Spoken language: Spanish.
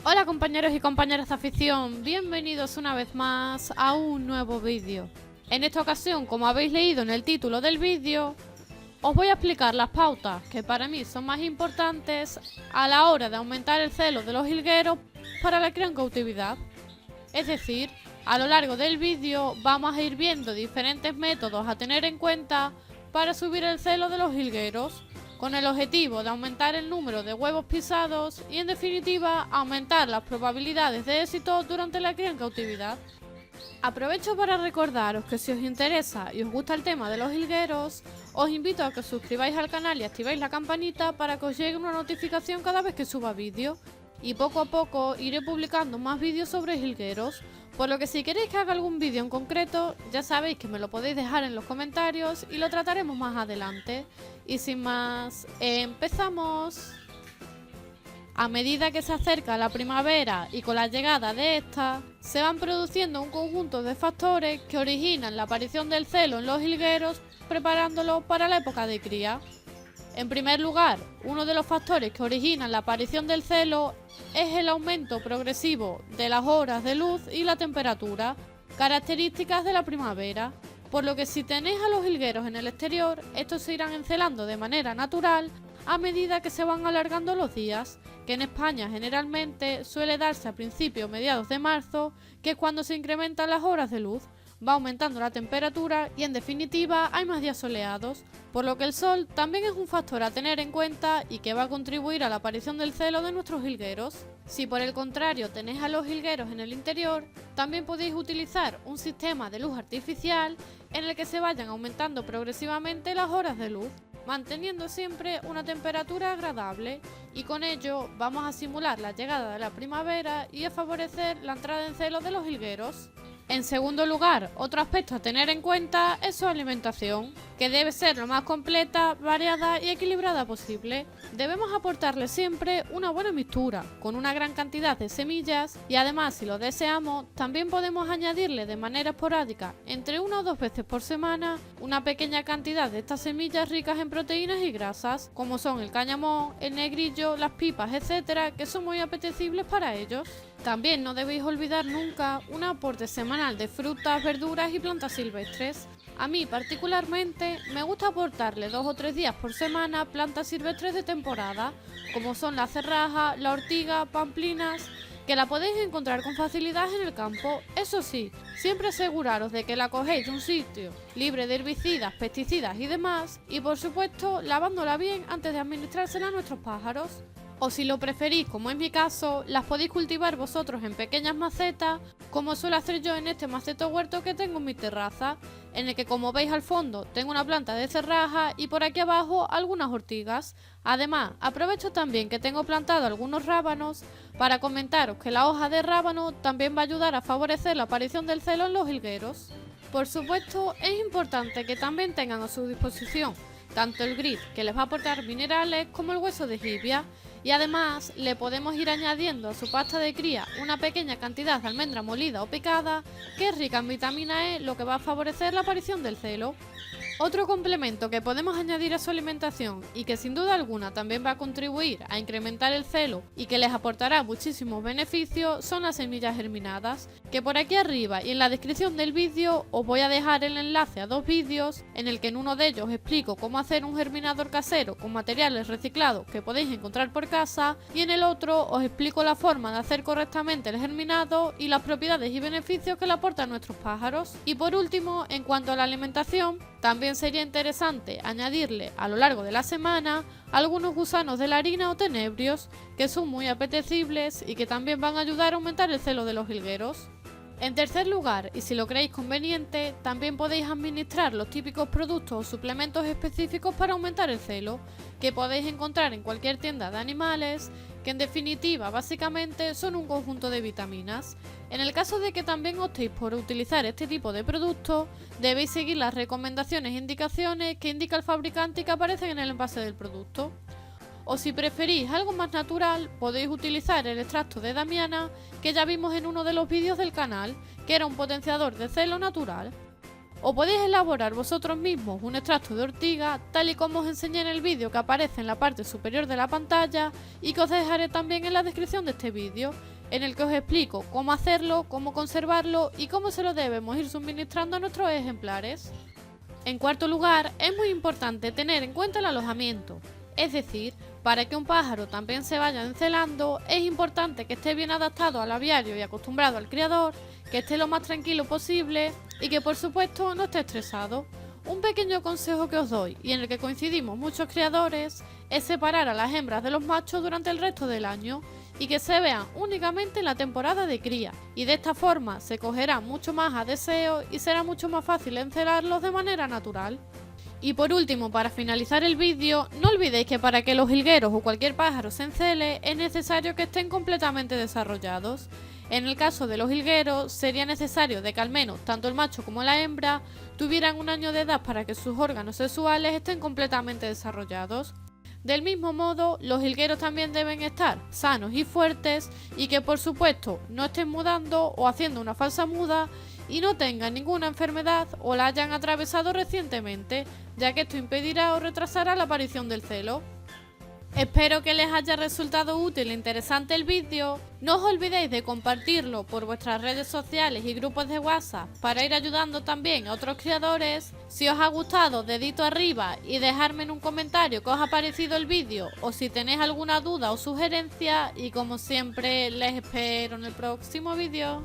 Hola compañeros y compañeras de afición, bienvenidos una vez más a un nuevo vídeo. En esta ocasión, como habéis leído en el título del vídeo, os voy a explicar las pautas que para mí son más importantes a la hora de aumentar el celo de los jilgueros para la cría en cautividad. Es decir, a lo largo del vídeo vamos a ir viendo diferentes métodos a tener en cuenta para subir el celo de los jilgueros, con el objetivo de aumentar el número de huevos pisados y en definitiva aumentar las probabilidades de éxito durante la cría en cautividad. Aprovecho para recordaros que si os interesa y os gusta el tema de los jilgueros, os invito a que os suscribáis al canal y activéis la campanita para que os llegue una notificación cada vez que suba vídeo, y poco a poco iré publicando más vídeos sobre jilgueros, por lo que si queréis que haga algún vídeo en concreto, ya sabéis que me lo podéis dejar en los comentarios y lo trataremos más adelante. Y sin más, empezamos. A medida que se acerca la primavera y con la llegada de esta, se van produciendo un conjunto de factores que originan la aparición del celo en los jilgueros, preparándolo para la época de cría. En primer lugar, uno de los factores que originan la aparición del celo es el aumento progresivo de las horas de luz y la temperatura, características de la primavera, por lo que si tenéis a los jilgueros en el exterior, estos se irán encelando de manera natural a medida que se van alargando los días, que en España generalmente suele darse a principios o mediados de marzo, que es cuando se incrementan las horas de luz, va aumentando la temperatura y en definitiva hay más días soleados, por lo que el sol también es un factor a tener en cuenta y que va a contribuir a la aparición del celo de nuestros jilgueros. Si por el contrario tenéis a los jilgueros en el interior, también podéis utilizar un sistema de luz artificial en el que se vayan aumentando progresivamente las horas de luz, manteniendo siempre una temperatura agradable, y con ello vamos a simular la llegada de la primavera y a favorecer la entrada en celo de los jilgueros. En segundo lugar, otro aspecto a tener en cuenta es su alimentación, que debe ser lo más completa, variada y equilibrada posible. Debemos aportarle siempre una buena mixtura, con una gran cantidad de semillas, y además, si lo deseamos, también podemos añadirle de manera esporádica, entre 1 o 2 veces por semana, una pequeña cantidad de estas semillas ricas en proteínas y grasas, como son el cañamón, el negrillo, las pipas, etcétera, que son muy apetecibles para ellos. También no debéis olvidar nunca un aporte semanal de frutas, verduras y plantas silvestres. A mí particularmente me gusta aportarle 2 o 3 días por semana plantas silvestres de temporada, como son la cerraja, la ortiga, pamplinas, que la podéis encontrar con facilidad en el campo. Eso sí, siempre aseguraros de que la cogéis de un sitio libre de herbicidas, pesticidas y demás, y por supuesto lavándola bien antes de administrársela a nuestros pájaros. O si lo preferís, como es mi caso, las podéis cultivar vosotros en pequeñas macetas, como suelo hacer yo en este maceto huerto que tengo en mi terraza, en el que, como veis al fondo, tengo una planta de cerraja y por aquí abajo algunas ortigas. Además, aprovecho también que tengo plantado algunos rábanos para comentaros que la hoja de rábano también va a ayudar a favorecer la aparición del celo en los jilgueros. Por supuesto, es importante que también tengan a su disposición tanto el grit, que les va a aportar minerales, como el hueso de jibia, y además le podemos ir añadiendo a su pasta de cría una pequeña cantidad de almendra molida o picada, que es rica en vitamina E, lo que va a favorecer la aparición del celo. Otro complemento que podemos añadir a su alimentación y que sin duda alguna también va a contribuir a incrementar el celo y que les aportará muchísimos beneficios son las semillas germinadas, que por aquí arriba y en la descripción del vídeo os voy a dejar el enlace a 2 vídeos, en el que en uno de ellos explico cómo hacer un germinador casero con materiales reciclados que podéis encontrar por casa, y en el otro os explico la forma de hacer correctamente el germinado y las propiedades y beneficios que le aportan a nuestros pájaros. Y por último, en cuanto a la alimentación, también sería interesante añadirle a lo largo de la semana algunos gusanos de la harina o tenebrios, que son muy apetecibles y que también van a ayudar a aumentar el celo de los jilgueros. En tercer lugar, y si lo creéis conveniente, también podéis administrar los típicos productos o suplementos específicos para aumentar el celo, que podéis encontrar en cualquier tienda de animales, que en definitiva básicamente son un conjunto de vitaminas. En el caso de que también optéis por utilizar este tipo de productos, debéis seguir las recomendaciones e indicaciones que indica el fabricante y que aparecen en el envase del producto. O si preferís algo más natural, podéis utilizar el extracto de damiana, que ya vimos en uno de los vídeos del canal, que era un potenciador de celo natural. O podéis elaborar vosotros mismos un extracto de ortiga, tal y como os enseñé en el vídeo que aparece en la parte superior de la pantalla y que os dejaré también en la descripción de este vídeo. en el que os explico cómo hacerlo, cómo conservarlo y cómo se lo debemos ir suministrando a nuestros ejemplares. En cuarto lugar, es muy importante tener en cuenta el alojamiento, es decir, para que un pájaro también se vaya encelando, es importante que esté bien adaptado al aviario y acostumbrado al criador, que esté lo más tranquilo posible y que por supuesto no esté estresado. Un pequeño consejo que os doy, y en el que coincidimos muchos criadores, es separar a las hembras de los machos durante el resto del año y que se vean únicamente en la temporada de cría, y de esta forma se cogerán mucho más a deseo y será mucho más fácil encelarlos de manera natural. Y por último, para finalizar el vídeo, no olvidéis que para que los jilgueros o cualquier pájaro se encele es necesario que estén completamente desarrollados. En el caso de los jilgueros sería necesario de que al menos tanto el macho como la hembra tuvieran un año de edad para que sus órganos sexuales estén completamente desarrollados. Del mismo modo, los jilgueros también deben estar sanos y fuertes y que por supuesto no estén mudando o haciendo una falsa muda y no tengan ninguna enfermedad o la hayan atravesado recientemente, ya que esto impedirá o retrasará la aparición del celo. Espero que les haya resultado útil e interesante el vídeo. No os olvidéis de compartirlo por vuestras redes sociales y grupos de WhatsApp para ir ayudando también a otros criadores. Si os ha gustado, dedito arriba y dejarme en un comentario qué os ha parecido el vídeo o si tenéis alguna duda o sugerencia y como siempre les espero en el próximo vídeo.